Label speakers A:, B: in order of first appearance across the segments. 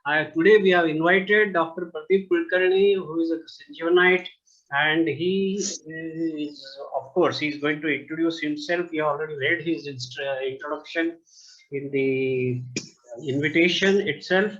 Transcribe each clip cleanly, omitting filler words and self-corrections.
A: Today we have invited Dr. Pradeep Kulkarni, who is a Sanjeevanite, and he is, of course, he's going to introduce himself. You already read his introduction in the invitation itself,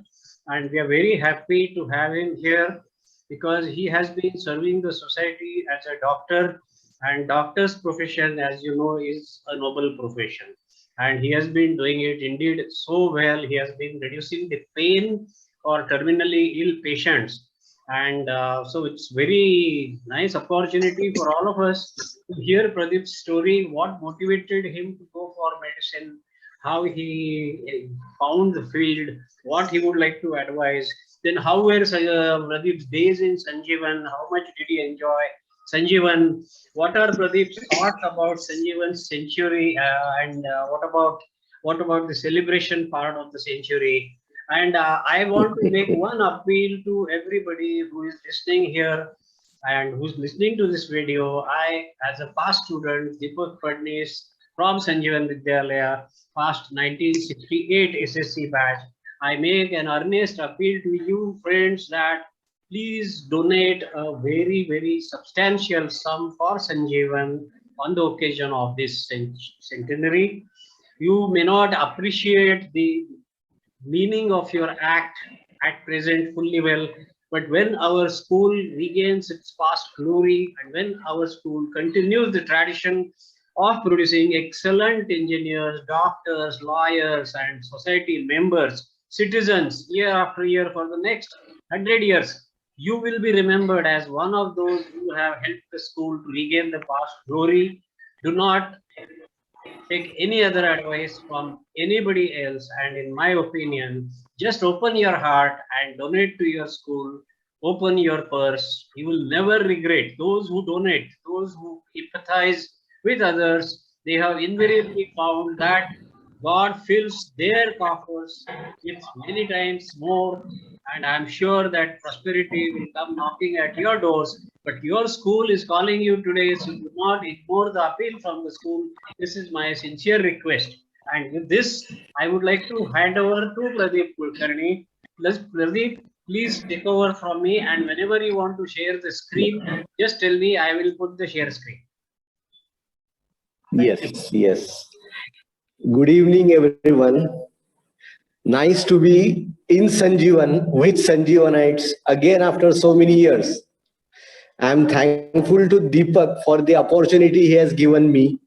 A: and we are very happy to have him here because he has been serving the society as a doctor, and doctor's profession, as you know, is a noble profession, and he has been doing it indeed so well. He has been reducing the pain or terminally ill patients, and so it's very nice opportunity for all of us to hear Pradeep's story, what motivated him to go for medicine, how he found the field, what he would like to advise, then how were Pradeep's days in Sanjeevan, how much did he enjoy Sanjeevan, what are Pradeep's thoughts about Sanjeevan's century, and what about the celebration part of the century? And I want to make one appeal to everybody who is listening here and who's listening to this video. I, as a past student, Deepak Fadnis from Sanjeevan Vidyalaya, past 1968 SSC batch, I make an earnest appeal to you, friends, that please donate a very, very substantial sum for Sanjeevan on the occasion of this centenary. You may not appreciate the meaning of your act at present fully well, but when our school regains its past glory and when our school continues the tradition of producing excellent engineers, doctors, lawyers, and society members, citizens, year after year for the next 100 years, you will be remembered as one of those who have helped the school to regain the past glory. Do not take any other advice from anybody else. And in my opinion, just open your heart and donate to your school. Open your purse. You will never regret. Those who donate, those who empathize with others, they have invariably found that God fills their coffers with many times more. And I'm sure that prosperity will come knocking at your doors. But your school is calling you today, so do not ignore the appeal from the school. This is my sincere request. And with this, I would like to hand over to Pradeep Kulkarni. Plus, Pradeep, please take over from me. And whenever you want to share the screen, just tell me, I will put the share screen.
B: Yes, yes. Good evening, everyone. Nice to be in Sanjeevan with Sanjeevanites again after so many years. I'm thankful to Deepak for the opportunity he has given me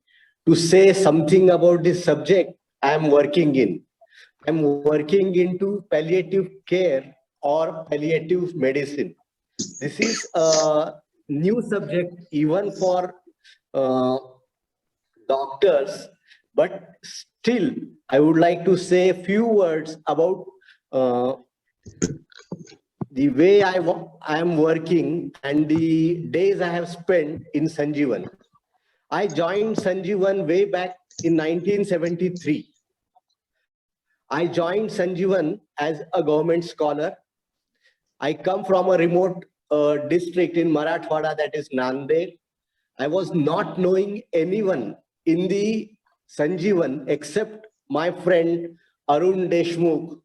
B: to say something about this subject I'm working in. I'm working into palliative care or palliative medicine. This is a new subject even for uh, doctors, but still, I would like to say a few words about the way I am working and the days I have spent in Sanjeevan. I joined Sanjeevan way back in 1973. I joined Sanjeevan as a government scholar. I come from a remote district in Marathwada, that is Nanded. I was not knowing anyone in the Sanjeevan except my friend Arun Deshmukh,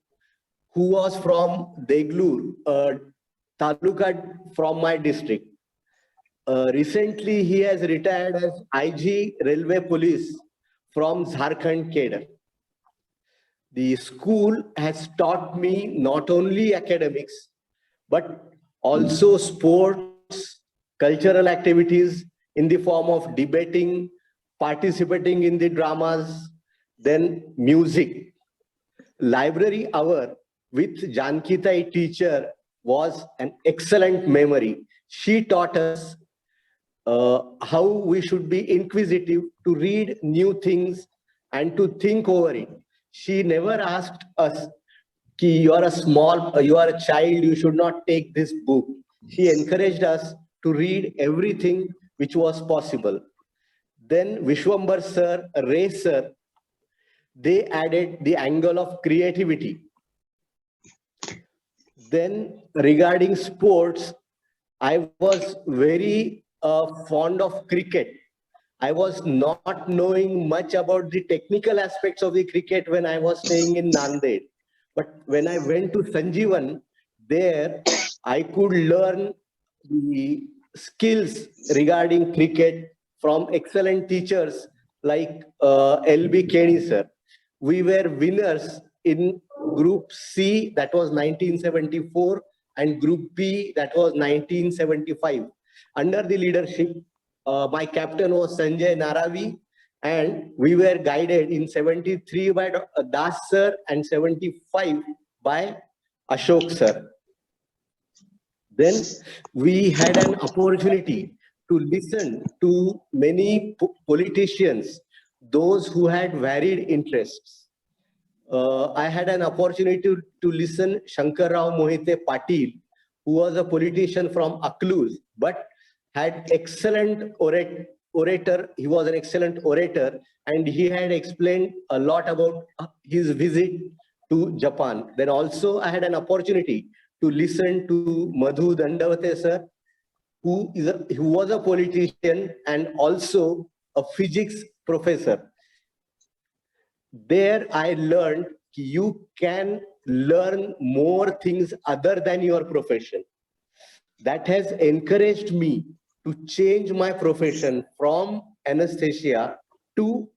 B: who was from Deglur, taluka from my district. Recently, he has retired as IG Railway Police from Jharkhand Kedar. The school has taught me not only academics, but also sports, cultural activities in the form of debating, participating in the dramas, then music. Library hour with Jankitai teacher was an excellent memory. She taught us how we should be inquisitive to read new things and to think over it. She never asked us, you are a you are a child, you should not take this book. She encouraged us to read everything which was possible. Then Vishwambar sir, Ray sir, they added the angle of creativity. Then regarding sports, I was very fond of cricket. I was not knowing much about the technical aspects of the cricket when I was staying in Nanded. But when I went to Sanjeevan, there I could learn the skills regarding cricket from excellent teachers like LB Kenny sir. We were winners in Group C, that was 1974, and Group B, that was 1975. Under the leadership, my captain was Sanjay Naravi, and we were guided in 73 by Das sir and 75 by Ashok sir. Then we had an opportunity to listen to many politicians, those who had varied interests. I had an opportunity to listen Shankar Rao Mohite Patil, who was a politician from Akluz, but had excellent orator. He was an excellent orator, and he had explained a lot about his visit to Japan. Then also I had an opportunity to listen to Madhu Dandavate sir, who was a politician and also a physics professor. There I learned you can learn more things other than your profession. That has encouraged me to change my profession from anesthesia to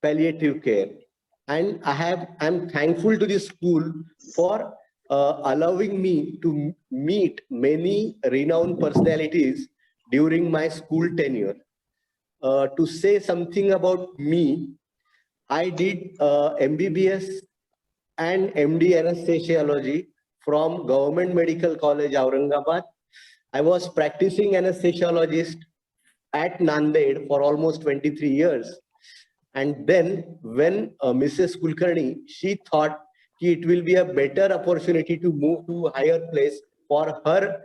B: palliative care. And I'm thankful to this school for allowing me to meet many renowned personalities during my school tenure. To say something about me, I did MBBS and MD anesthesiology from Government Medical College, Aurangabad. I was practicing anesthesiologist at Nanded for almost 23 years. And then when Mrs. Kulkarni, she thought it will be a better opportunity to move to a higher place for her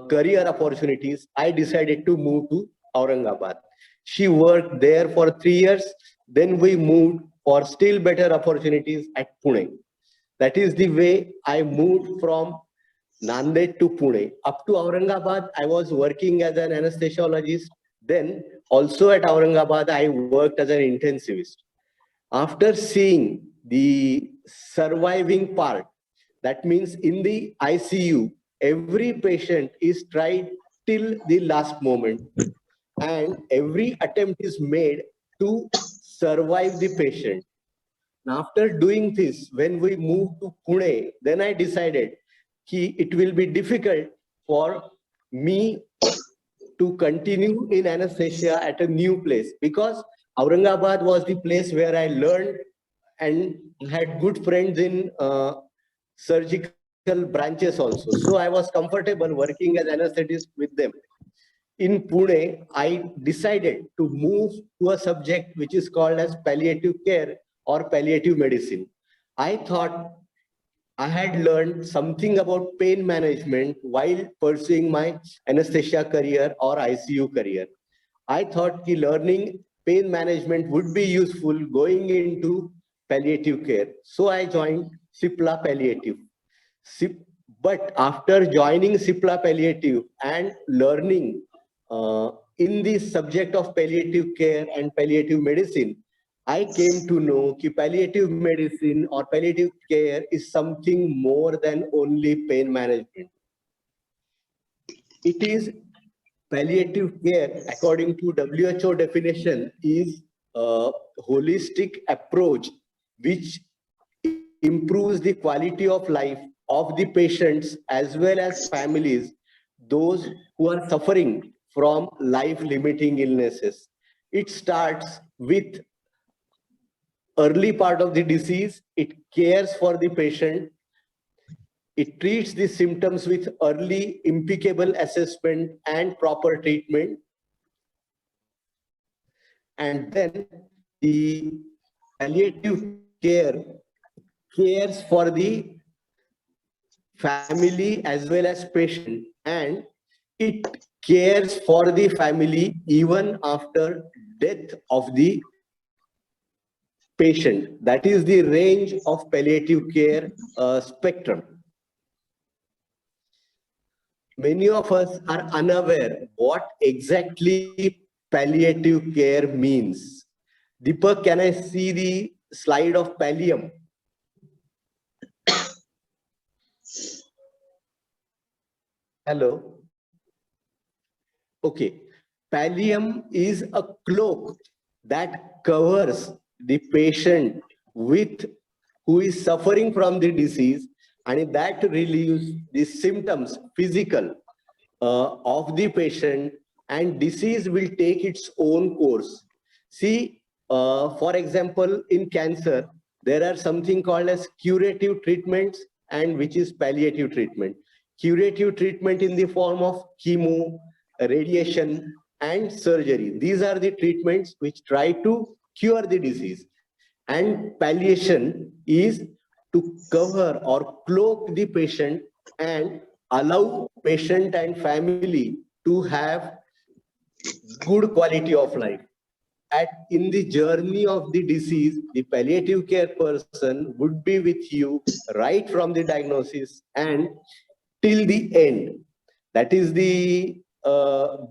B: career opportunities, I decided to move to Aurangabad. She worked there for 3 years. Then we moved for still better opportunities at Pune. That is the way I moved from Nanded to Pune. Up to Aurangabad, I was working as an anesthesiologist. Then also at Aurangabad, I worked as an intensivist. After seeing the surviving part, that means in the ICU, every patient is tried till the last moment, and every attempt is made to survive the patient. And after doing this, when we moved to Pune, then I decided it will be difficult for me to continue in anesthesia at a new place, because Aurangabad was the place where I learned and had good friends in surgical branches also. So I was comfortable working as anesthetist with them. In Pune, I decided to move to a subject which is called as palliative care or palliative medicine. I thought I had learned something about pain management while pursuing my anesthesia career or ICU career. I thought that learning pain management would be useful going into palliative care. So I joined CIPLA Palliative. But after joining CIPLA Palliative and learning in the subject of palliative care and palliative medicine, I came to know that palliative medicine or palliative care is something more than only pain management. It is palliative care, according to WHO definition, is a holistic approach which improves the quality of life of the patients as well as families, those who are suffering from life-limiting illnesses. It starts with early part of the disease, it cares for the patient, it treats the symptoms with early impeccable assessment and proper treatment. And then the palliative care cares for the family as well as patient, and it cares for the family even after death of the patient. That is the range of palliative care spectrum. Many of us are unaware what exactly palliative care means. Deepak, can I see the slide of pallium? Hello. Okay. Pallium is a cloak that covers the patient with who is suffering from the disease, and that relieves the symptoms physical of the patient, and disease will take its own course. See, for example, in cancer, there are something called as curative treatments and which is palliative treatment. Curative treatment in the form of chemo, radiation, and surgery. These are the treatments which try to cure the disease. And palliation is to cover or cloak the patient and allow patient and family to have good quality of life. In the journey of the disease, the palliative care person would be with you right from the diagnosis and till the end. That is the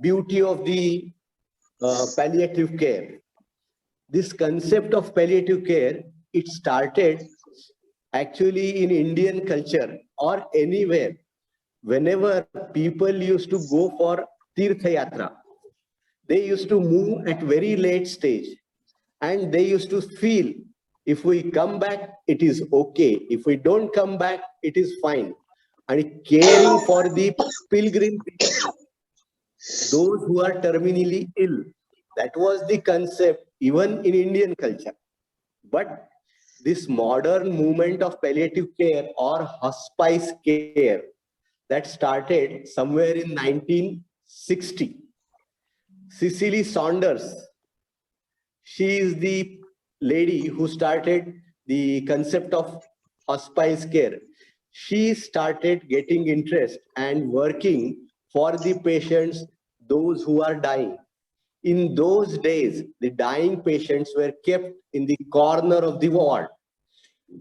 B: beauty of the palliative care. This concept of palliative care, it started actually in Indian culture or anywhere. Whenever people used to go for Tirtha Yatra, they used to move at very late stage, and they used to feel if we come back, it is okay. If we don't come back, it is fine. And caring for the pilgrim people, those who are terminally ill, that was the concept even in Indian culture. But this modern movement of palliative care or hospice care that started somewhere in 1960. Cicely Saunders, she is the lady who started the concept of hospice care. She started getting interest and working for the patients, those who are dying. In those days, the dying patients were kept in the corner of the ward.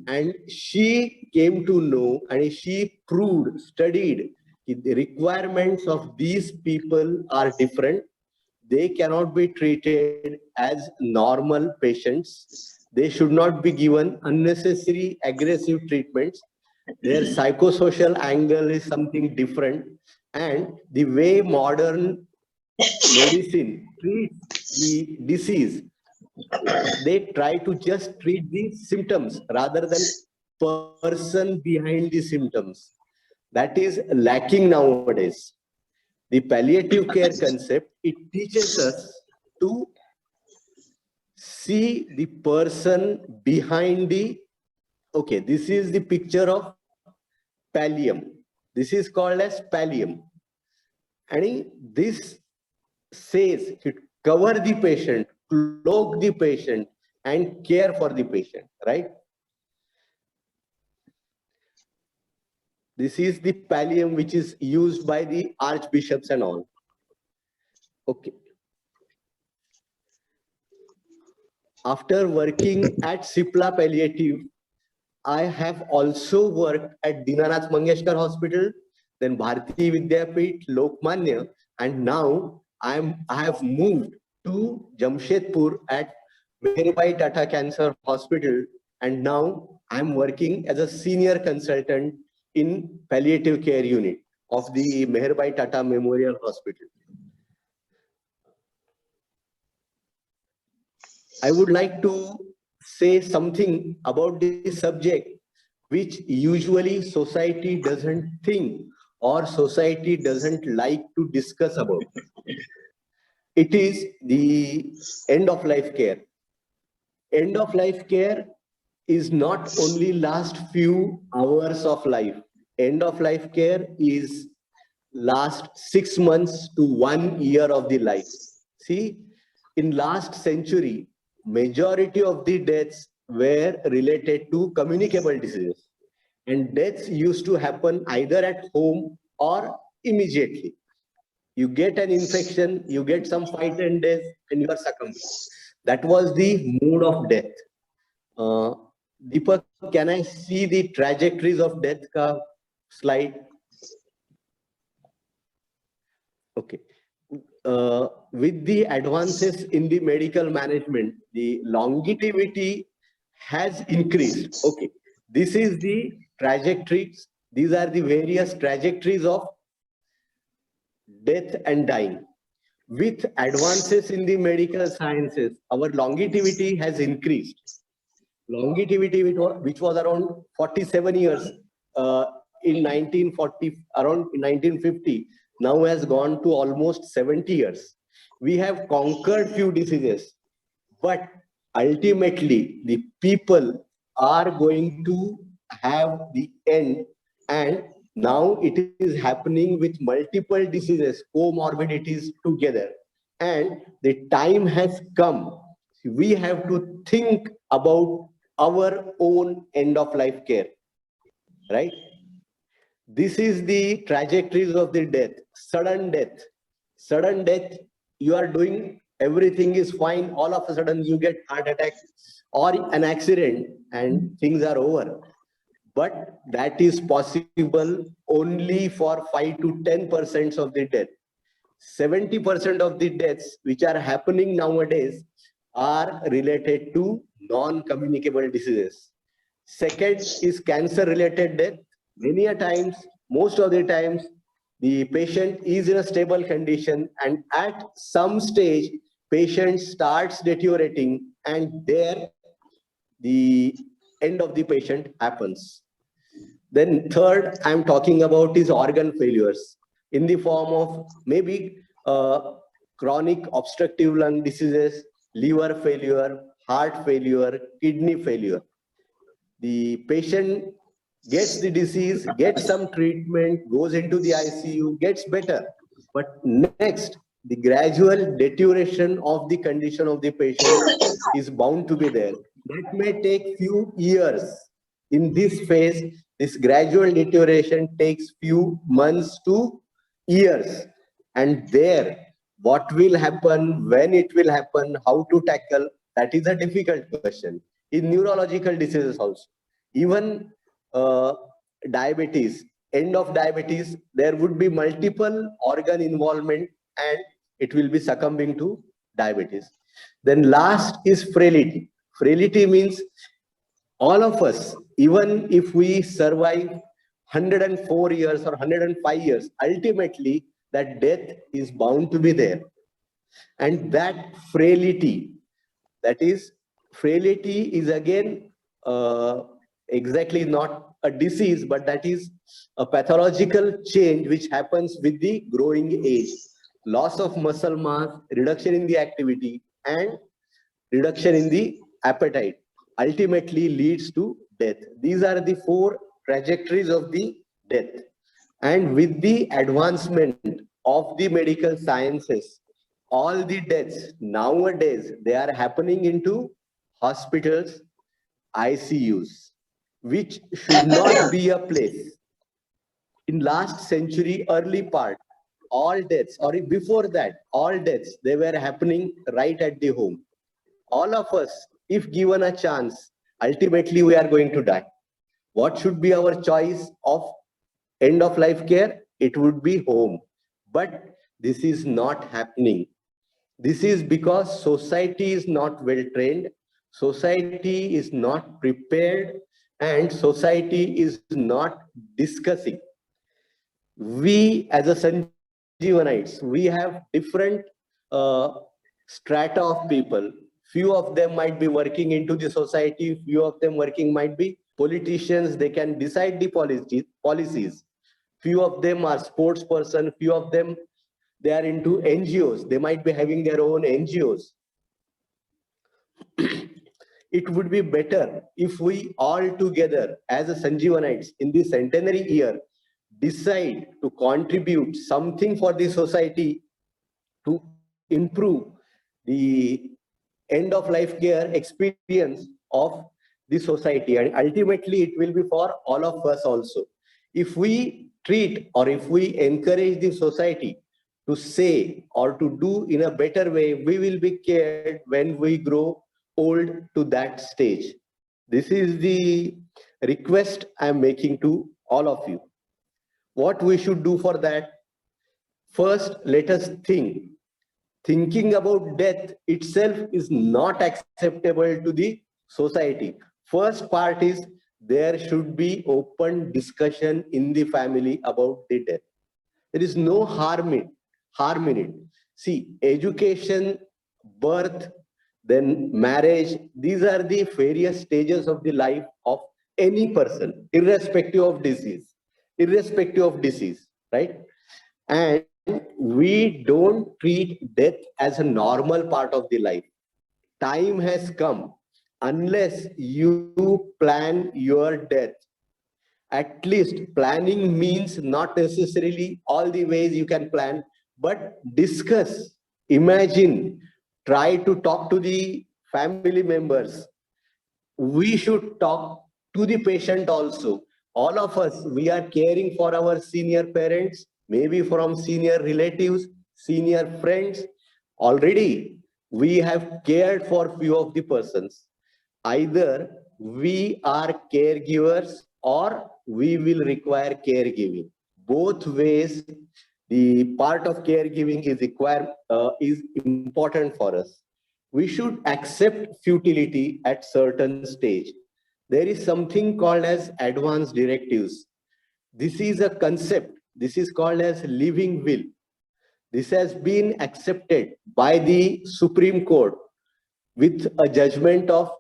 B: And she came to know and she proved, studied the requirements of these people are different. They cannot be treated as normal patients. They should not be given unnecessary aggressive treatments. Their psychosocial angle is something different. And the way modern medicine treats the disease, they try to just treat the symptoms rather than person behind the symptoms. That is lacking nowadays. The palliative care concept, it teaches us to see the person behind the, okay, this is the picture of pallium. This is called as pallium. And this says to cover the patient, cloak the patient, and care for the patient, right? This is the pallium which is used by the archbishops and all. Okay. After working at Cipla Palliative, I have also worked at Dinanath Mangeshkar Hospital, then Bharati Vidyapeeth, Lokmanya, and now I have moved to Jamshedpur at Meherbai Tata Cancer Hospital, and now I'm working as a senior consultant in palliative care unit of the Meherbai Tata Memorial Hospital. I would like to say something about this subject which usually society doesn't think or society doesn't like to discuss about. It is the end of life care. End of life care is not only last few hours of life. End of life care is last 6 months to 1 year of the life. See, in last century, majority of the deaths were related to communicable diseases, and deaths used to happen either at home or immediately. You get an infection, you get some fight and death, and you are succumbing. That was the mode of death. Deepak, can I see the trajectories of death ka slide? Okay. With the advances in the medical management, the longevity has increased. Okay. This is the trajectories These are the various trajectories of death and dying. With advances in the medical sciences, our longevity has increased. Longevity, which was around 47 years in 1940, around 1950, now has gone to almost 70 years. We have conquered few diseases, but ultimately the people are going to have the end, and now it is happening with multiple diseases, comorbidities together, and the time has come. We have to think about our own end of life care, right? This is the trajectories of the death. Sudden death, you are doing everything is fine, all of a sudden you get heart attack or an accident and things are over. But that is possible only for 5 to 10% of the death. 70% of the deaths which are happening nowadays are related to non-communicable diseases. Second is cancer-related death. Many a times, most of the times, the patient is in a stable condition, and at some stage, patient starts deteriorating, and there the end of the patient happens. Then third, I'm talking about is organ failures in the form of maybe chronic obstructive lung diseases, liver failure, heart failure, kidney failure. The patient gets the disease, gets some treatment, goes into the ICU, gets better. But next, the gradual deterioration of the condition of the patient is bound to be there. That may take few years. In this phase, this gradual deterioration takes few months to years. And there, what will happen, when it will happen, how to tackle, that is a difficult question. In neurological diseases also, even diabetes, end of diabetes, there would be multiple organ involvement and it will be succumbing to diabetes. Then last is frailty. Frailty means all of us, even if we survive 104 years or 105 years, ultimately that death is bound to be there. And that frailty, frailty is again exactly not a disease, but that is a pathological change which happens with the growing age. Loss of muscle mass, reduction in the activity, and reduction in the appetite ultimately leads to death. These are the four trajectories of the death. And with the advancement of the medical sciences, all the deaths nowadays, they are happening into hospitals, ICUs, which should not be a place. In last century, early part, all deaths, or before that, all deaths, they were happening right at the home. All of us, if given a chance, ultimately we are going to die. What should be our choice of end of life care? It would be home. But this is not happening. This is because society is not well trained, society is not prepared, and society is not discussing. We as a Sanjeevanites, we have different strata of people. Few of them might be working into the society, few of them working might be politicians, they can decide the policies. Few of them are sports person, few of them, they are into NGOs, they might be having their own NGOs. It would be better if we all together as a Sanjeevanites in this centenary year decide to contribute something for the society to improve the end of life care experience of the society, and ultimately it will be for all of us also. If we treat or if we encourage the society to say or to do in a better way, we will be cared when we grow old to that stage. This is the request I am making to all of you. What we should do for that? First, let us think. Thinking about death itself is not acceptable to the society. First part is there should be open discussion in the family about the death. There is no harm in it. See, education, birth, then marriage, these are the various stages of the life of any person, irrespective of disease, right? And we don't treat death as a normal part of the life. Time has come. Unless you plan your death, at least planning means not necessarily all the ways you can plan, but discuss, imagine, try to talk to the family members. We should talk to the patient also. All of us, we are caring for our senior parents, maybe from senior relatives, senior friends. Already we have cared for few of the persons. Either we are caregivers or we will require caregiving. Both ways, the part of caregiving is important for us. We should accept futility at certain stage. There is something called as advance directives. This is a concept. This is called as living will. This has been accepted by the Supreme Court with a judgment of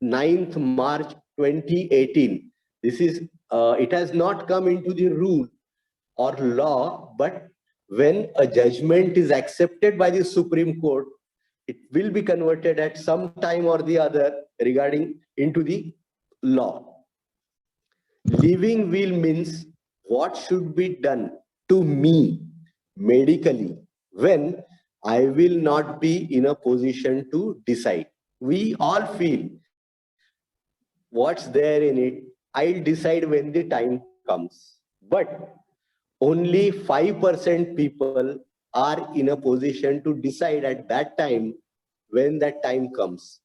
B: 9th March 2018. This is it has not come into the rule or law, but when a judgment is accepted by the Supreme Court, it will be converted at some time or the other regarding into the law. Living will means what should be done to me medically when I will not be in a position to decide. We all feel what's there in it, I'll decide when the time comes. But only 5% people are in a position to decide at that time when that time comes.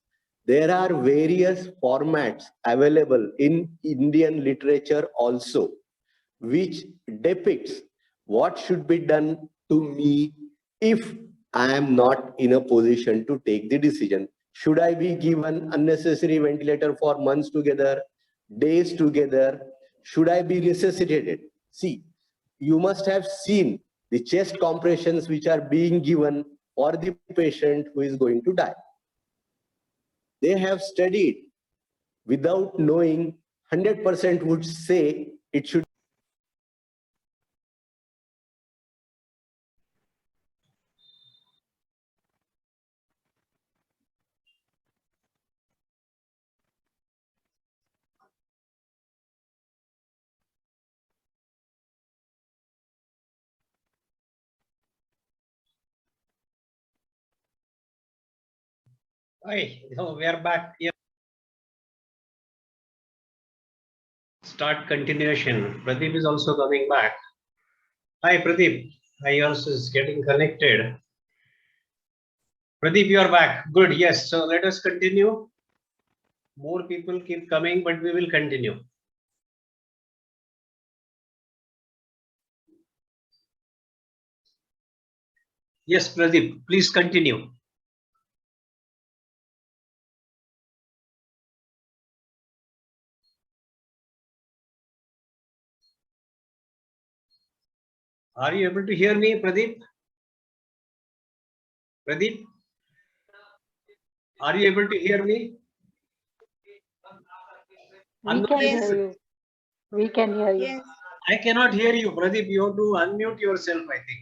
B: There are various formats available in Indian literature also, which depicts what should be done to me if I am not in a position to take the decision. Should I be given unnecessary ventilator for months together, days together? Should I be resuscitated? See, you must have seen the chest compressions which are being given for the patient who is going to die. They have studied without knowing, 100% would say it should.
A: Hi, so we are back here. Start continuation. Pradeep is also coming back. Hi, Pradeep. Hi, yours is getting connected. Pradeep, you are back. Good. Yes. So let us continue. More people keep coming, but we will continue. Yes, Pradeep, please continue. Are you able to hear me, Pradeep? Pradeep? Are you able to hear me?
C: We can hear you. We can hear you.
D: Yes.
A: I cannot hear you, Pradeep. You have to unmute yourself, I think.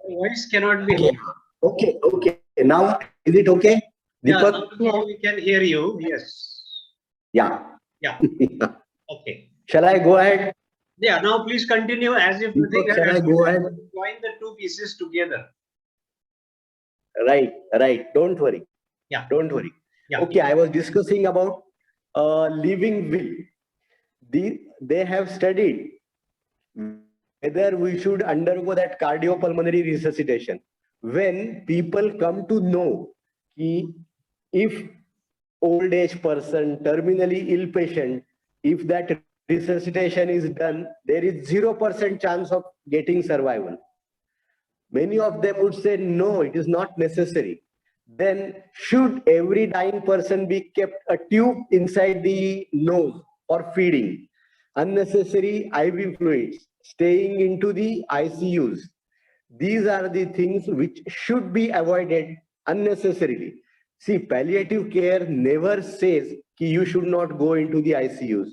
A: Your voice cannot be heard.
B: Okay. Now, is it okay?
A: Yeah,
B: Deepak?
A: now we can hear you. Yes.
B: Yeah.
A: Yeah. Okay.
B: Shall I go ahead?
A: Yeah, now please continue as if
B: Deepak, shall I go ahead?
A: join the two pieces together.
B: Right. Don't worry.
A: Yeah.
B: Don't worry.
A: Yeah.
B: Okay, I was discussing about living will. They have studied whether we should undergo that cardiopulmonary resuscitation. When people come to know if old age person, terminally ill patient, if that resuscitation is done, there is 0% chance of getting survival. Many of them would say, no, it is not necessary. then should every dying person be kept a tube inside the nose for feeding? Unnecessary IV fluids, staying into the ICUs. These are the things which should be avoided unnecessarily. See, palliative care never says that you should not go into the ICUs.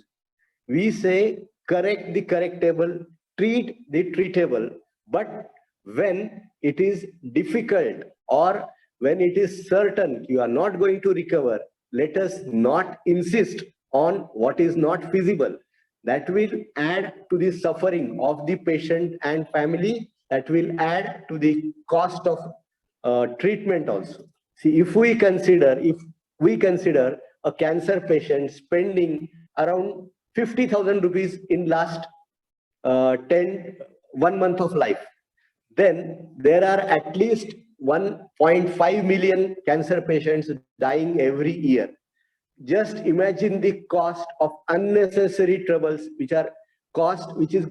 B: We say correct the correctable, treat the treatable. But when it is difficult or when it is certain you are not going to recover, let us not insist on what is not feasible. That will add to the suffering of the patient and family. That will add to the cost of treatment also. See, if we consider a cancer patient spending around 50,000 rupees in last 1 month of life, then there are at least 1.5 million cancer patients dying every year. Just imagine the cost of unnecessary troubles, which is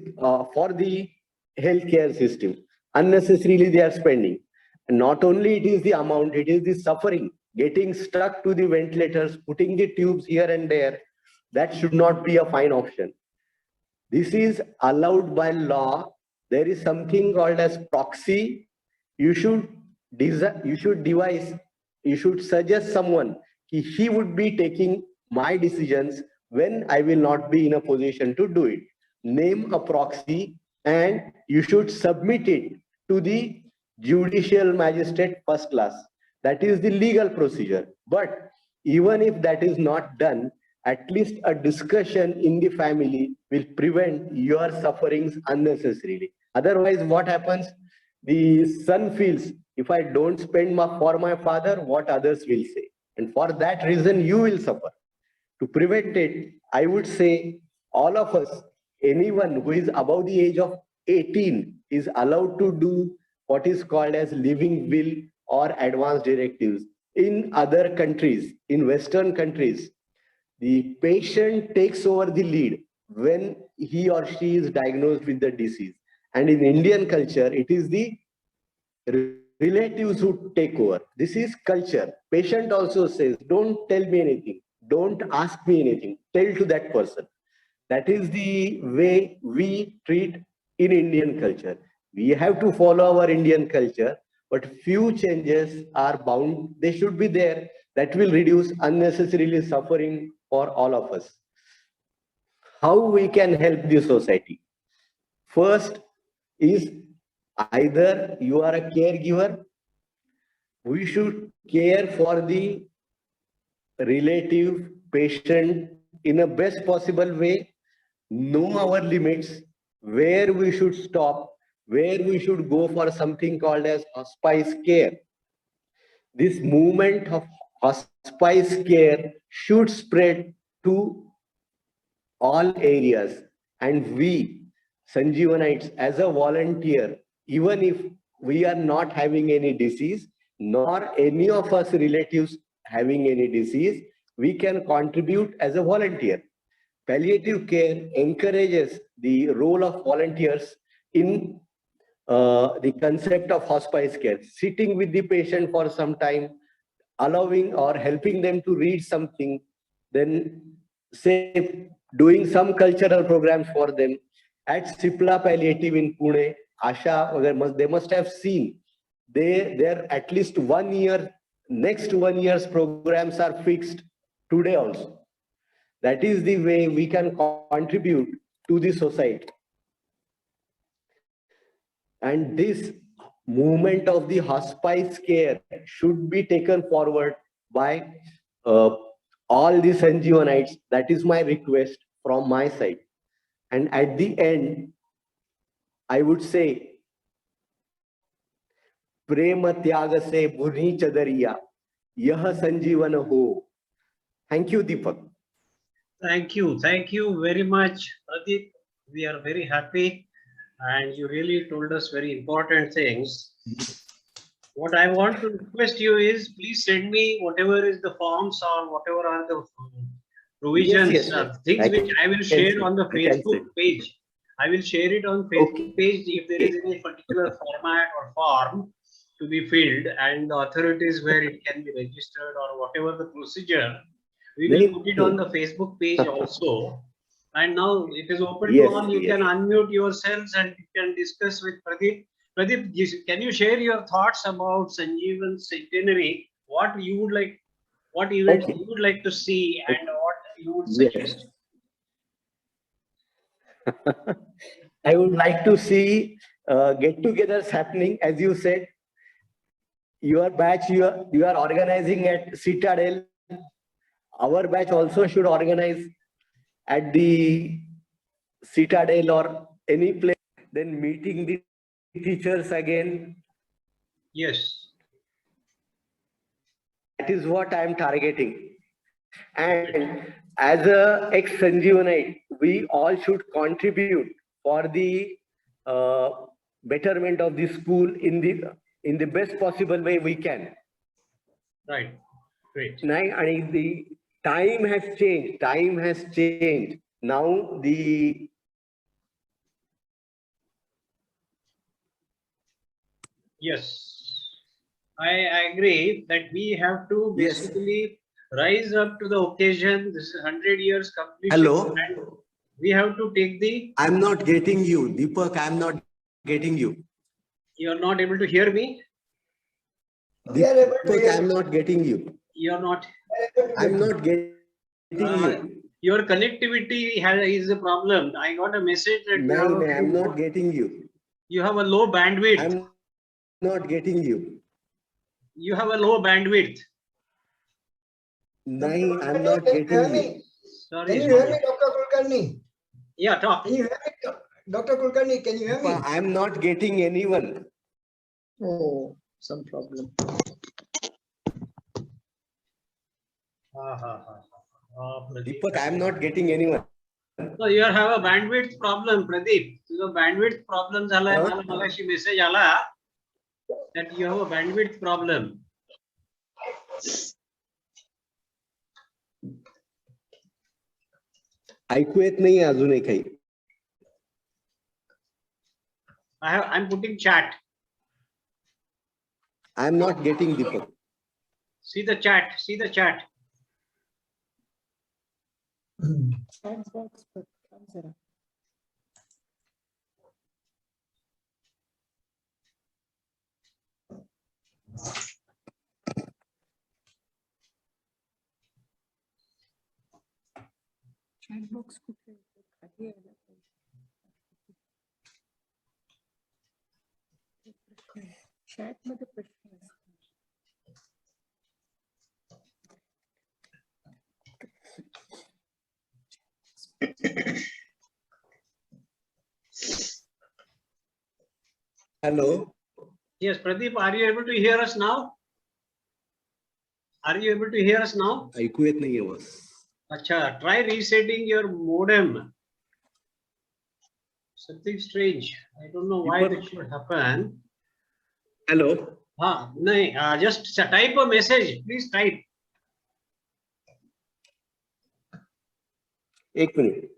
B: for the healthcare system. Unnecessarily they are spending. And not only it is the amount, it is the suffering, getting stuck to the ventilators, putting the tubes here and there. That should not be a fine option. This is allowed by law. There is something called as proxy. You should suggest someone he would be taking my decisions when I will not be in a position to do it. Name a proxy and you should submit it to the judicial magistrate first class. That is the legal procedure. But even if that is not done, at least a discussion in the family will prevent your sufferings unnecessarily. Otherwise, what happens? The son feels, if I don't spend for my father, what others will say. And for that reason, you will suffer. To prevent it, I would say all of us, anyone who is above the age of 18 is allowed to do what is called as living will or advance directives. In other countries, in Western countries, the patient takes over the lead when he or she is diagnosed with the disease. And in Indian culture, it is the relatives who take over. This is culture. Patient also says, don't tell me anything. Don't ask me anything. Tell to that person. That is the way we treat in Indian culture. We have to follow our Indian culture, but few changes are bound. They should be there. That will reduce unnecessarily suffering for all of us. How we can help the society? First is either you are a caregiver, we should care for the relative patient in a best possible way, know our limits, where we should stop, where we should go for something called as hospice care. This movement of hospice care should spread to all areas, and we Sanjeevanites as a volunteer, even if we are not having any disease, nor any of us relatives having any disease, we can contribute as a volunteer. Palliative care encourages the role of volunteers in the concept of hospice care, sitting with the patient for some time, allowing or helping them to read something, then say doing some cultural programs for them. At Cipla Palliative in Pune, Asha, they must have seen, they're at least 1 year, next 1 year's programs are fixed today also. That is the way we can contribute to the society. And this movement of the hospice care should be taken forward by all the Sanjeevanites. That is my request from my side. And at the end, I would say, Prema Tyaga se Bhuni Chadariya, Yah Sanjeevan ho. Thank you, Deepak.
A: Thank you very much, Pradeep. We are very happy, and you really told us very important things. What I want to request you is, please send me whatever is the forms or whatever are the provisions, things which I will share on the Facebook page. I will share it on Facebook page if there is any particular format or form. to be filled and the authorities where it can be registered or whatever the procedure, we will put it on the Facebook page also. And now it is open to
B: Yes,
A: all. You
B: yes.
A: can unmute yourselves and you can discuss with Pradeep. Pradeep, can you share your thoughts about Sanjeevan centenary? What you would like, what events
B: Okay.
A: you would like to see, and what you would
B: Yes.
A: suggest?
B: I would like to see get-togethers happening, as you said. Your batch, you are organizing at Citadel. Our batch also should organize at the Citadel or any place. Then meeting the teachers again.
A: Yes.
B: That is what I am targeting. And as a ex-Sanjeevanite, we all should contribute for the betterment of the school in the best possible way we can.
A: Right. Great.
B: And the time has changed. Time has changed. Now the
A: Yes, I agree that we have to
B: Yes.
A: basically rise up to the occasion. This is 100 years completion.
B: Hello?
A: And we have to take the.
B: I'm not getting you, Deepak. I'm not getting you.
A: You are not able to hear me.
B: Deepak, I'm not getting you.
A: You are not.
B: I'm not getting you.
A: Your connectivity is a problem. I got a message that
B: No, I'm not getting you.
A: you have a low bandwidth.
B: I'm not getting you.
A: You have a low bandwidth.
B: No, I'm not getting you.
A: Sorry.
D: Can you hear me, Dr. Kulkarni?
A: Yeah, talk.
D: Can you hear me, Dr. Kulkarni? Can you hear me?
B: I'm not getting anyone.
C: Oh, some problem.
B: Deepak, I'm not getting anyone.
A: So you have a bandwidth problem, Pradeep. So bandwidth problem झालाय मला मगाशी message आला that you have a bandwidth problem.
B: ऐकू येत नाही अजूनही काही.
A: I'm putting chat.
B: I'm not getting Deepak.
A: See the chat. See the chat.
C: Chat box पर काम जरा. Chat box कुठे खाली आहे ना. Chat मध्ये प्रश्न असतात.
B: Hello.
A: Yes, Pradeep, are you able to hear us now? Are you able to hear us now?
B: ऐकू येत नाहीये बस.
A: Acha, try resetting your modem. Something strange. I don't know why that should happen.
B: Hello.
A: No, just type a message. Please type.
B: एक minute.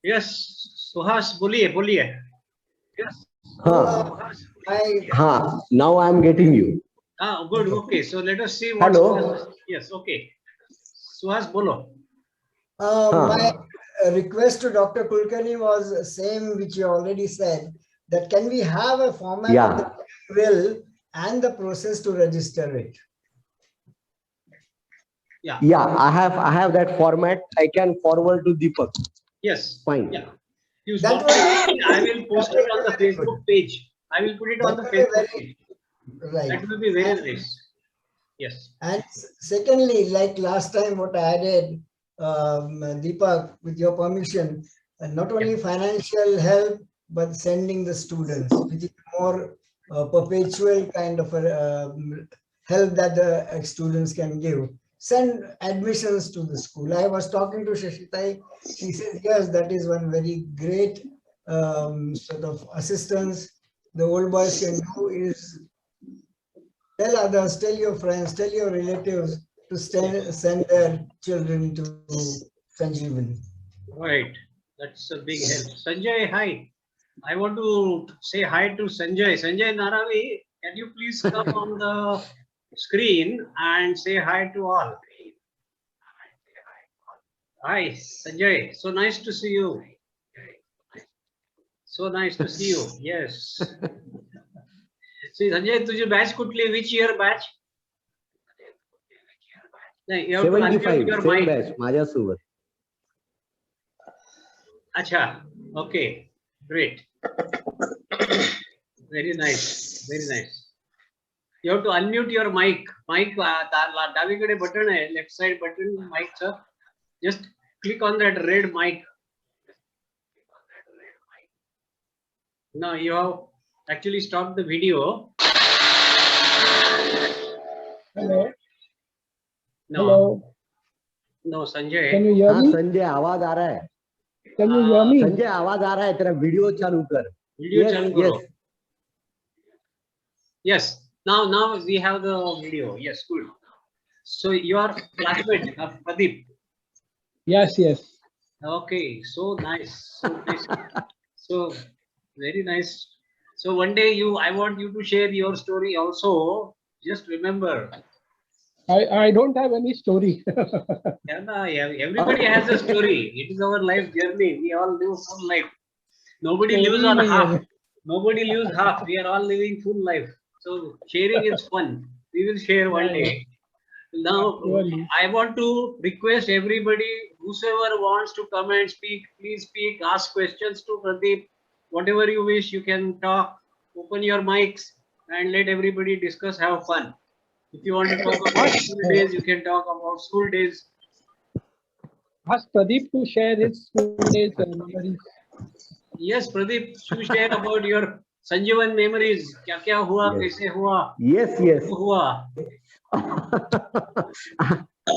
A: Yes, Suhas, बोलिए. Yes.
B: Now I'm getting you.
A: Good. Okay. So let us see what.
B: Hello.
A: Yes. Okay. Suhas, bolo.
D: My request to Dr. Kulkarni was same which you already said, that can we have a format of the will and the process to register it?
A: Yeah.
B: I have that format. I can forward to Deepak.
A: Yes.
B: Fine.
A: Yeah. You stop it. I will post it on the Facebook page. I will put it on the Facebook page.
D: Right.
A: That will be very nice. Yes.
D: And secondly, like last time what I added, Deepak, with your permission, not only financial help, but sending the students, which is more perpetual kind of a, help that the students can give. Send admissions to the school. I was talking to Shashitai. She said, yes, that is one very great sort of assistance the old boys can do is tell others, tell your friends, tell your relatives to send their children to Sanjeevan.
A: Right. That's a big help. Sanjay, hi. I want to say hi to Sanjay. Sanjay Naravi, can you please come on the screen and say hi to all? Hi, Sanjay. So nice to see you. So nice to see you. Yes. See, Sanjay, तुझी batch कुठली? Which year batch? नाही, you have to unmute
B: 75
A: your
B: same
A: mic.
B: batch माझ्यासोबत.
A: Acha. Okay. Great. Very nice. Very nice. You have to unmute your mic. Mic डावीकडे button आहे, left side button mic चं. Just click on that red mic. No, you have actually stopped the video.
E: Hello.
A: No,
E: Hello.
A: no,
E: Can
A: Sanjay.
E: you hear
B: हाँ
E: me?
B: Sanjay आवाज आ रहा है.
E: Can you hear me?
B: Sanjay आवाज आ रहा है. तेरा वीडियो चालू कर.
A: Video
B: Yes,
A: चालू करो.
B: yes.
A: Yes. Now we have the video. Yes, good. So you are classmate of Pradeep.
E: Yes, yes.
A: Okay, so nice. So nice. So very nice. So one day I want you to share your story also. Just remember,
E: I don't have any story.
A: everybody has a story. It is our life journey. We all live full life. Nobody lives on half. Nobody lives half. We are all living full life. So sharing is fun. We will share one day. Now,
E: Surely.
A: I want to request everybody, whosoever wants to come and speak, please speak, ask questions to Pradeep. Whatever you wish, you can talk, open your mics and let everybody discuss, have fun. If you want to talk about school days, you can talk about school days.
E: Ask Pradeep to share his school days memories.
A: Yes, Pradeep, you share about your Sanjeevan memories. क्या हुआ,
B: Yes.
A: कैसे हुआ,
B: Yes, yes.
A: क्यों हुआ?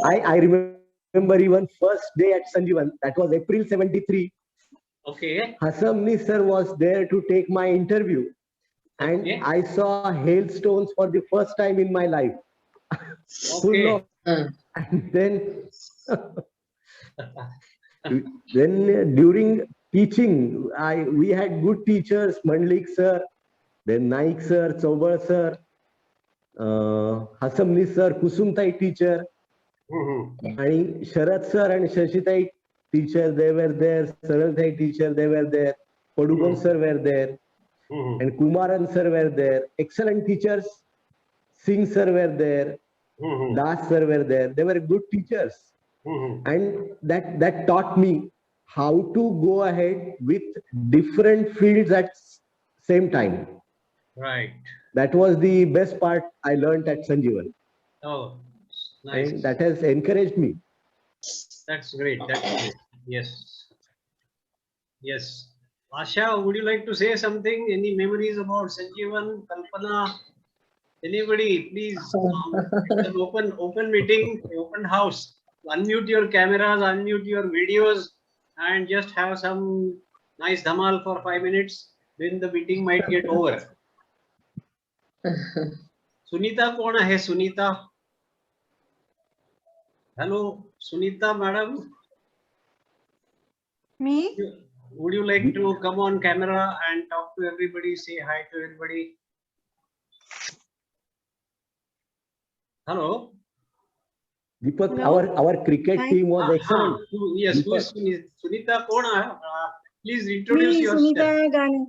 B: I remember even first day at Sanjeevan. That was April 73.
A: Okay.
B: Hasamni sir was there to take my interview, and
A: Okay.
B: I saw hailstones for the first time in my life. Full
A: Okay.
B: of, and then during teaching, we had good teachers, Mandlik sir, then Naik sir, Chaubar sir, Hasamni sir, Kusumtai teacher, and Sharat sir and Shashitai teacher, they were there, Saraltai teacher, they were there, Padugon sir were there, and Kumaran sir were there. Excellent teachers. Singh sir were there, Das sir were there. They were good teachers. And that taught me how to go ahead with different fields at same time.
A: Right.
B: That was the best part I learned at Sanjeevan.
A: Oh, nice.
B: And that has encouraged me.
A: That's great. That's great. Yes. Yes. Asha, would you like to say something? Any memories about Sanjeevan, Kalpana? Anybody, please. It's an open meeting, open house. Unmute your cameras, unmute your videos, and just have some nice dhamal for 5 minutes. Then the meeting might get over. Sunita, कौन है Sunita? Hello, Sunita, madam.
C: Me?
A: Would you like to come on camera and talk to everybody, say hi to everybody? Hello.
B: Deepak,
C: Hello?
B: our cricket
C: Hi.
B: team was excellent.
A: Yes, who is Sunita? कौन है? Please introduce yourself.
C: Sunita Ganu.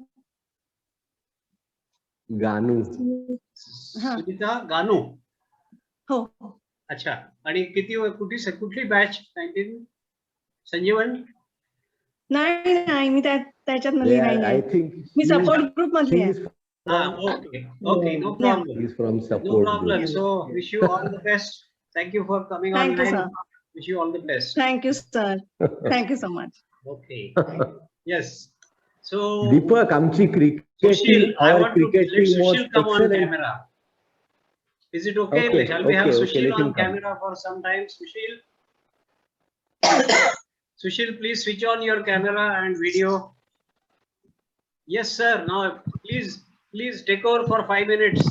B: Ganu.
C: हाँ.
A: Sunita Ganu.
C: हो.
A: अच्छा. आणि कुठली batch 19 संजीवन?
C: नाही मी त्याच्यात मधली
B: Yeah,
C: नाही
B: I
C: आहे.
B: think
C: me
B: she
C: support
B: is-
C: group मधली
B: she
C: आहे.
B: is
A: Okay, no problem.
B: He is from
A: No
B: support
A: problem.
B: group.
A: So wish you all the best. Thank you for coming
C: Thank you,
A: online.
C: sir.
A: Wish you all the best.
C: Thank you, sir. Thank you so much.
A: Okay. Yes. So
B: Deepak, आमची cricket
A: Sushil,
B: team,
A: I
B: our
A: want to
B: cricket
A: let
B: team was
A: Sushil come on
B: excellent.
A: camera. Is it okay?
B: Okay,
A: Shall we have
B: okay,
A: Sushil
B: let him
A: on
B: come.
A: camera for some time? Sushil? Sushil, please switch on your camera and video. Yes, sir. Now, please take over for 5 minutes.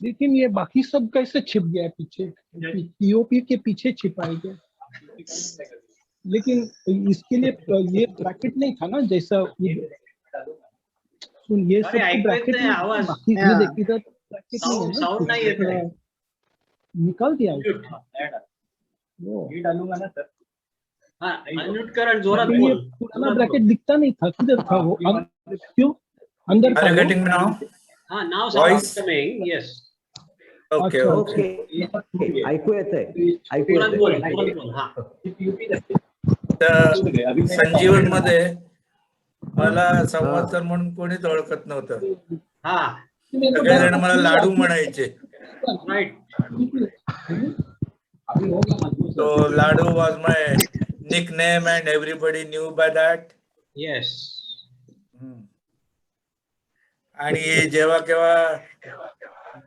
E: लेकिन ये बाकी सब कैसे छिप गया है पीछे, POP के पीछे छिपाई गया। लेकिन इसके लिए ये ब्रैकेट नहीं था ना, जैसा सुन ये सब
A: अरे
E: तो ब्रैकेट
A: ऐकू
E: नहीं,
A: आवाज
E: बाकी ये देखिए तो ब्रैकेट नहीं है
A: साउंड
E: ना,
A: नाही येत आहे.
E: निकाल दिया उसको। वो
A: हाँ अनम्यूट कर आणि जोरात
E: लेकिन ये
A: बोल.
E: पुराना ब्रैकेट दिखता नहीं था, किधर था वो, क्यों अंदर था
F: Are you
E: वो?
F: getting me now?
A: हाँ now
F: Voice?
A: sound coming. Yes.
F: Okay.
E: अच्छा,
F: Okay.
B: ओके ऐकू येतंय ऐकू
A: जोरात बोल
B: येतंय
A: जोरात बोल. हाँ
F: तर संजीवन मध्ये मला संवत्सर म्हणून कोणीच ओळखत नव्हतं.
A: हाँ
F: सगळेजण मला लाडू म्हणायचे.
A: right.
F: So Ladu was my nickname and everybody knew by that.
A: Yes.
F: आणि जेव्हा केव्हा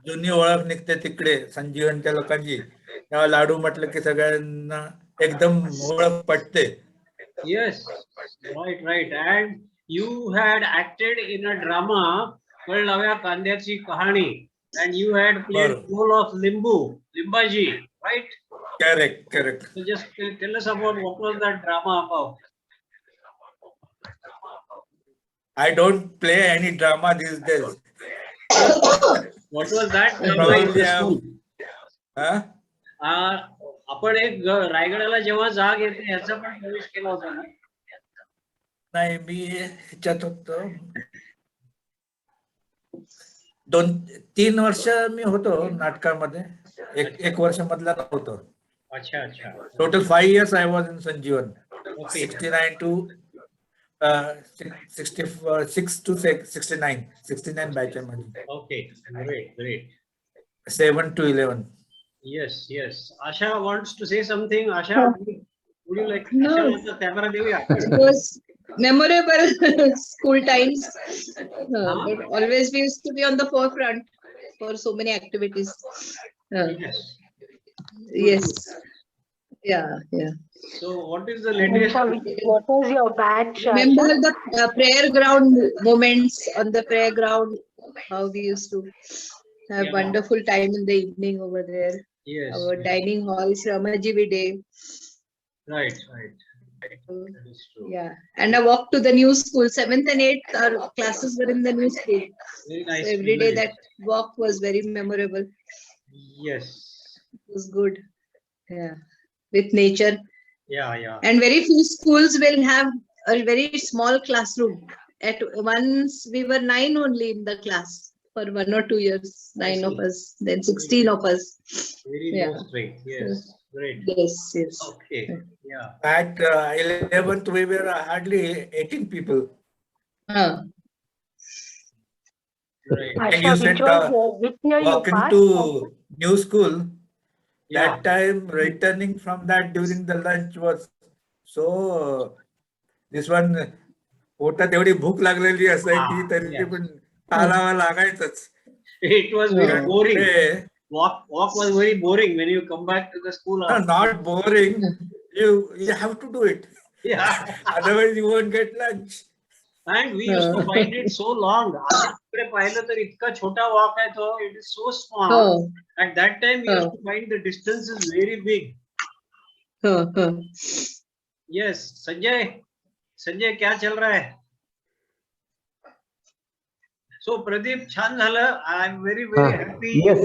F: जुनी ओळख निघते तिकडे संजीवनच्या लोकांची, तेव्हा लाडू म्हटलं की सगळ्यांना एकदम ओळख पटते.
A: Yes. Right. And you had acted in a drama called नव्या कांद्याची कहाणी, and you had played
F: बरोबर.
A: role of Limbaji, right?
F: Correct.
A: So just tell us about what was that drama about.
F: I don't play any drama these days.
A: What was that drama in
F: Probably
A: the school?
F: Huh?
A: आपण एक रायगडाला जेव्हा जाग येते ह्याचा पण प्रवेश केला होता ना.
F: नाही मी ह्याच्यात होतो. 2-3 वर्ष मी होतो नाटकामध्ये, एक वर्ष मधला नव्हतो.
A: अच्छा.
F: Total 5 years I was in Sanjeevan.
A: Okay.
F: 69 to 66 to 69 batch मध्ये.
A: Okay. Great.
F: 7 to 11.
A: Yes. Asha wants to say something. Asha, would you like to
G: No.
A: camera देऊया?
G: It was memorable school times. But always we used to be on the forefront for so many activities.
A: Yes.
G: Yes. Yeah.
A: So what is the latest?
C: What was your batch?
G: Remember the prayer ground moments on the prayer ground, how we used to have
A: Yeah.
G: wonderful time in the evening over there.
A: Yes.
G: Our dining halls, Ramajivi Day.
A: Right. That is true.
G: Yeah. And I walked to the new school. 7th and 8th our classes were in the new school.
A: Very nice.
G: So every day
A: memory.
G: that walk was very memorable.
A: Yes.
G: It was good. Yeah. With nature.
A: Yeah.
G: And very few schools will have a very small classroom. At once we were 9 only in the class for 1 or 2 years. 9 of us, then 16 of us.
A: Very
G: Yeah.
A: low strength. Yes. Great.
G: Yes.
A: Okay. Yeah.
F: At 11th we were hardly 18 people.
A: Right.
F: And
C: Asha,
F: you
C: which
F: said
C: which year you
F: walk
C: passed?
F: into new school.
A: Yeah.
F: That time returning from that during the lunch was so. This one पोटात एवढी भूक लागलेली असायची तरी पण चालावं लागायचंच.
A: It was very
G: Yeah.
A: boring.
F: Hey,
A: Walk was very boring when you come back to the school.
F: no, not boring. You have to do it.
A: Yeah.
F: Otherwise you won't get lunch.
A: And we used to find it so long. आता तिकडे पाहिलं तर इतका छोटा walk आहे तो. It is so small.
G: Oh.
A: At that time, we used to find the distance is very big. Yes, Sanjay क्या चल रहा है? So Pradeep, छान झालं. I am very happy.
B: Yes.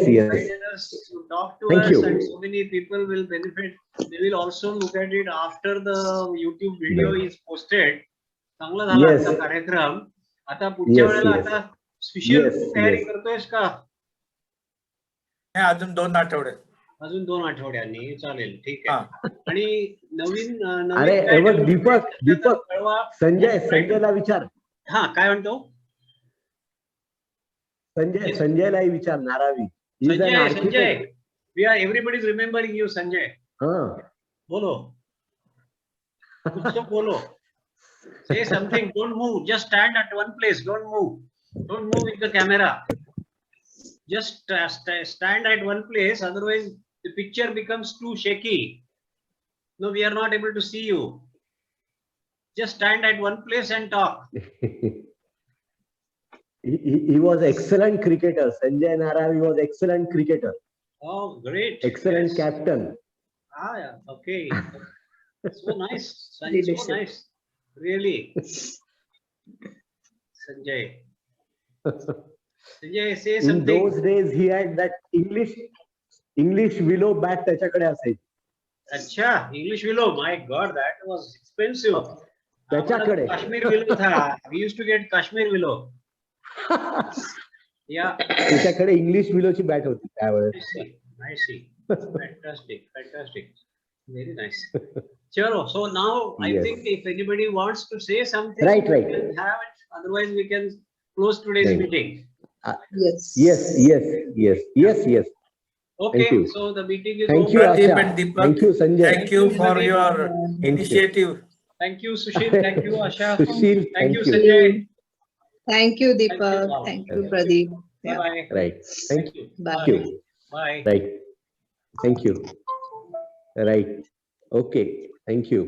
A: You talk to
B: Thank
A: us,
B: you.
A: and so many people will benefit. They will also look at it after the YouTube video is posted. चांगला झाला
B: Yes.
A: आजचा कार्यक्रम. आता पुढच्या
B: Yes,
A: वेळेला
B: yes.
A: आता special
B: Yes,
A: तयारी
B: yes.
A: करतोयस का?
F: हे अजून 2 आठवडे.
A: अजून 2 आठवड्यांनी चालेल. ठीक आहे. आणि नवीन
B: अरे
A: काय
B: बघ
A: development
B: दीपक
A: झालं तर कळवा.
B: संजयला विचार.
A: हा काय म्हणतो?
B: संजयलाही विचार नारावी. He is an
A: Sanjay
B: architect.
A: everybody is remembering you, Sanjay.
B: हाँ.
A: बोलो. कुछ तो बोलो. Say something. Don't move. Just stand at one place. Don't move. Don't move with the camera. Just stand at one place. Otherwise, the picture becomes too shaky. No, we are not able to see you. Just stand at one place and talk.
B: he was excellent cricketer. Sanjay Naravi was excellent cricketer,
A: Oh, great.
B: excellent
A: Yes.
B: captain.
A: Ah, yeah. Okay. So nice. Sanjay, so
G: Leadership.
A: nice. Really. Sanjay. Sanjay, say
B: In
A: something.
B: those days, he had that English willow bat त्याच्याकडे असायची.
A: Acha, English willow. My God, that was expensive.
B: त्याच्याकडे.
A: Kashmir willow tha. We used to get Kashmir willow. Yeah.
B: त्याच्याकडे English विलोची bat होती
A: I
B: त्यावेळेस.
A: see. I see. Fantastic. Fantastic. Very nice. Chalo. So now I
B: Yes.
A: think if anybody wants to say something,
B: Right, right.
A: we can have it. Otherwise, we can close today's
B: Right.
A: meeting.
G: Yes.
B: Yes.
A: Okay.
B: Thank you.
A: So the meeting is
B: Thank you,
A: over.
F: Pradeep
B: Asha.
F: and Deepak.
B: Thank you, Sanjay.
F: Thank you for your initiative.
A: Thank you, Sushil. Thank you, Asha.
B: Sushil,
A: Thank you,
B: thank you.
A: Sanjay.
G: Thank you,
A: Thank you,
G: Deepak.
A: Bhav.
G: Thank you, Pradeep. Yeah.
A: Bye-bye.
B: Right. Thank
A: you.
G: Bye.
B: you.
A: Bye.
B: Right. Thank you. Right. Okay. Thank you.